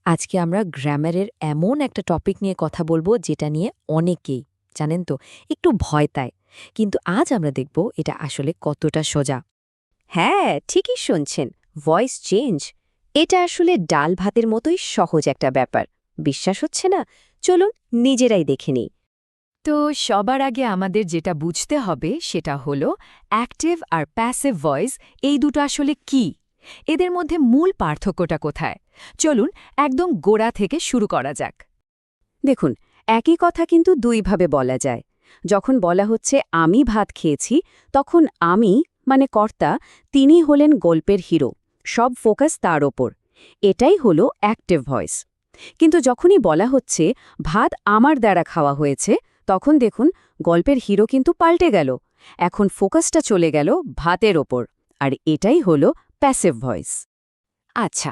আজকে আমরা গ্রামারের এমন একটা টপিক নিয়ে কথা বলবো যেটা নিয়ে অনেকেই জানেন তো একটু ভয় পায়। কিন্তু আজ আমরা দেখব এটা আসলে কতটা সোজা। হ্যাঁ, ঠিকই শুনছেন। ভয়েস চেঞ্জ এটা আসলে ডাল ভাতের মতোই সহজ একটা ব্যাপার। বিশ্বাস হচ্ছে না? চলুন নিজেরাই দেখে নিই। তো সবার আগে আমাদের যেটা বুঝতে হবে সেটা হলো অ্যাক্টিভ আর প্যাসিভ ভয়েস এই দুটো আসলে কি, এদের মধ্যে মূল পার্থক্যটা কোথায়। চলুন একদম গোড়া থেকে শুরু করা যাক। দেখুন, একই কথা কিন্তু দুইভাবে বলা যায়। যখন বলা হচ্ছে আমি ভাত খেয়েছি, তখন আমি মানে কর্তা, তিনি হলেন গল্পের হিরো, সব ফোকাস তার ওপর। এটাই হলো অ্যাক্টিভ ভয়েস। কিন্তু যখনই বলা হচ্ছে ভাত আমার দ্বারা খাওয়া হয়েছে, তখন দেখুন গল্পের হিরো কিন্তু পাল্টে গেল। এখন ফোকাসটা চলে গেল ভাতের ওপর, আর এটাই হলো প্যাসিভ ভয়েস। আচ্ছা,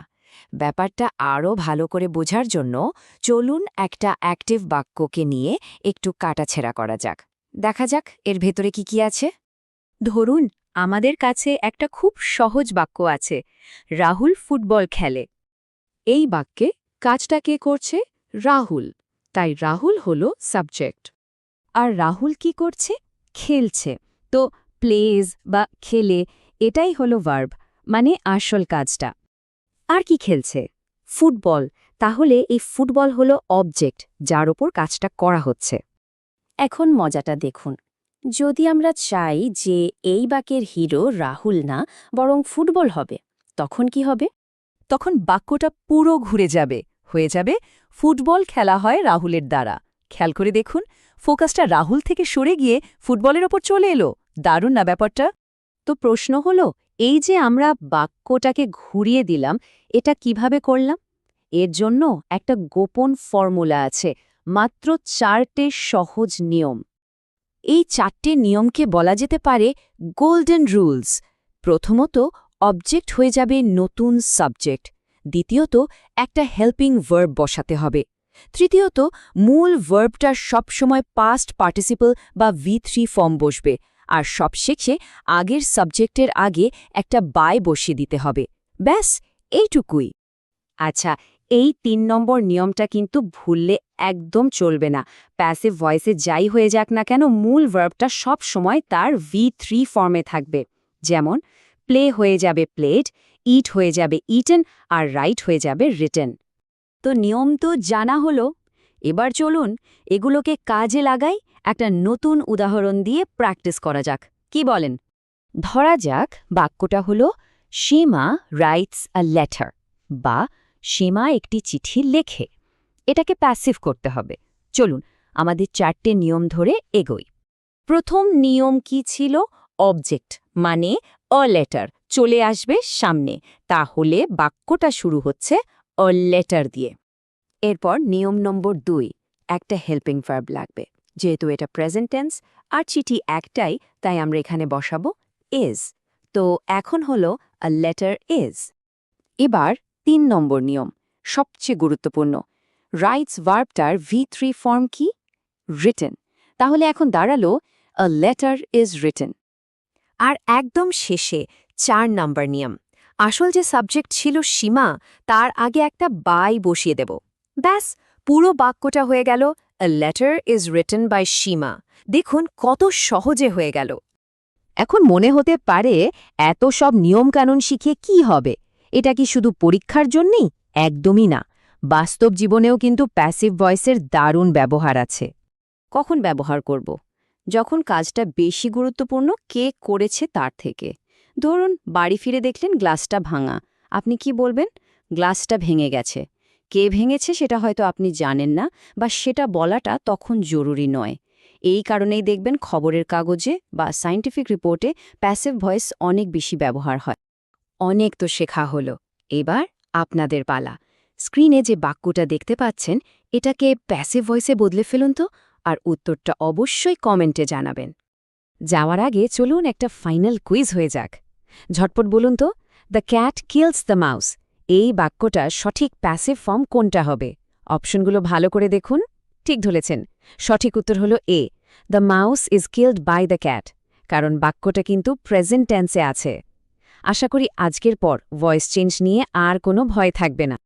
ব্যাপারটা আরও ভালো করে বোঝার জন্য চলুন একটা অ্যাক্টিভ বাক্যকে নিয়ে একটু কাটাছেঁড়া করা যাক। দেখা যাক এর ভেতরে কি কি আছে। ধরুন, আমাদের কাছে একটা খুব সহজ বাক্য আছে, রাহুল ফুটবল খেলে। এই বাক্যে কাজটা কে করছে? রাহুল। তাই রাহুল হলো সাবজেক্ট। আর রাহুল কি করছে? খেলছে। তো প্লেজ বা খেলে এটাই হলো ভার্ব, মানে আসল কাজটা। আর কি খেলছে? ফুটবল। তাহলে এই ফুটবল হলো অবজেক্ট, যার ওপর কাজটা করা হচ্ছে। এখন মজাটা দেখুন, যদি আমরা চাই যে এই বাক্যের হিরো রাহুল না বরং ফুটবল হবে, তখন কি হবে? তখন বাক্যটা পুরো ঘুরে যাবে, হয়ে যাবে ফুটবল খেলা হয় রাহুলের দ্বারা। খেয়াল করে দেখুন, ফোকাসটা রাহুল থেকে সরে গিয়ে ফুটবলের ওপর চলে এলো। দারুণ না ব্যাপারটা? তো প্রশ্ন হলো, এই যে আমরা বাক্যটাকে ঘুরিয়ে দিলাম, এটা কিভাবে করলাম? এর জন্য একটা গোপন ফর্মুলা আছে, মাত্র 4টে সহজ নিয়ম। এই 4টে নিয়মকে বলা যেতে পারে গোল্ডেন রুলস। প্রথমত, অবজেক্ট হয়ে যাবে নতুন সাবজেক্ট। দ্বিতীয়ত, একটা হেল্পিং ভার্ব বসাতে হবে। তৃতীয়ত, মূল ভার্বটা সবসময় পাস্ট পার্টিসিপল বা V3 ফর্ম বসবে। আর সবশেষে আগের সাবজেক্টের আগে একটা বাই বসিয়ে দিতে হবে। ব্যাস, এইটুকুই। আচ্ছা, এই 3 নম্বর নিয়মটা কিন্তু ভুললে একদম চলবে না। প্যাসিভ ভয়েসে যাই হয়ে যাক না কেন, মূল ভার্বটা সব সময় তার V3 ফর্মে থাকবে। যেমন প্লে হয়ে যাবে প্লেড, ইট হয়ে যাবে ইটেন, আর রাইট হয়ে যাবে রিটেন। তো নিয়ম তো জানা হলো। এবার চলুন এগুলোকে কাজে লাগাই, একটা নতুন উদাহরণ দিয়ে প্র্যাকটিস করা যাক। কি বলেন? ধরা যাক বাক্যটা হলো সীমা রাইটস আ লেটার, বা সীমা একটি চিঠি লেখে। এটাকে প্যাসিভ করতে হবে। চলুন আমাদের 4টে নিয়ম ধরে এগোই। প্রথম নিয়ম কি ছিল? অবজেক্ট মানে অ লেটার চলে আসবে সামনে, তাহলে বাক্যটা শুরু হচ্ছে অ লেটার দিয়ে। এরপর নিয়ম নম্বর 2, একটা হেল্পিং ভার্ব লাগবে। যেহেতু এটা প্রেজেন্ট টেন্স আর চিঠি একটাই, তাই আমরা এখানে বসাবো ইজ। তো এখন হলো আ লেটার ইজ। এবার 3 নম্বর নিয়ম, সবচেয়ে গুরুত্বপূর্ণ। রাইটস ভার্বটার V3 ফর্ম কি? রিটেন। তাহলে এখন দাঁড়ালো আ লেটার ইজ রিটেন। আর একদম শেষে 4 নাম্বার নিয়ম, আসল যে সাবজেক্ট ছিল সীমা, তার আগে একটা বাই বসিয়ে দেব। ব্যাস, পুরো বাক্যটা হয়ে গেল a letter is written by Seema. দেখুন কত সহজে হয়ে গেল। এখন মনে হতে পারে এত সব নিয়মকানুন শিখে কি হবে? এটা কি শুধু পরীক্ষার জন্যই? একদমই না। বাস্তব জীবনেও কিন্তু প্যাসিভ ভয়েসের দারুণ ব্যবহার আছে। কখন ব্যবহার করব? যখন কাজটা বেশি গুরুত্বপূর্ণ কে করেছে তার থেকে। ধরুন বাড়ি ফিরে দেখলেন গ্লাসটা ভাঙা। আপনি কি বলবেন? গ্লাসটা ভেঙে গেছে। কে ভেঙেছে সেটা হয়তো আপনি জানেন না, বা সেটা বলাটা তখন জরুরি নয়। এই কারণেই দেখবেন খবরের কাগজে বা সায়েন্টিফিক রিপোর্টে প্যাসিভ ভয়েস অনেক বেশি ব্যবহার হয়। অনেক তো শেখা হলো। এবার আপনাদের পালা। স্ক্রিনে যে বাক্যটা দেখতে পাচ্ছেন, এটাকে প্যাসিভ ভয়েসে বদলে ফেলুন তো, আর উত্তরটা অবশ্যই কমেন্টে জানাবেন। যাওয়ার আগে চলুন একটা ফাইনাল কুইজ হয়ে যাক। ঝটপট বলুন তো, the cat kills the mouse, এই বাক্যটার সঠিক প্যাসিভ ফর্ম কোনটা হবে? অপশনগুলো ভালো করে দেখুন। ঠিক ধরেছেন, সঠিক উত্তর হলো A, the mouse is killed by the cat, কারণ বাক্যটা কিন্তু প্রেজেন্ট টেন্সে আছে। আশা করি আজকের পর ভয়েস চেঞ্জ নিয়ে আর কোনো ভয় থাকবে না।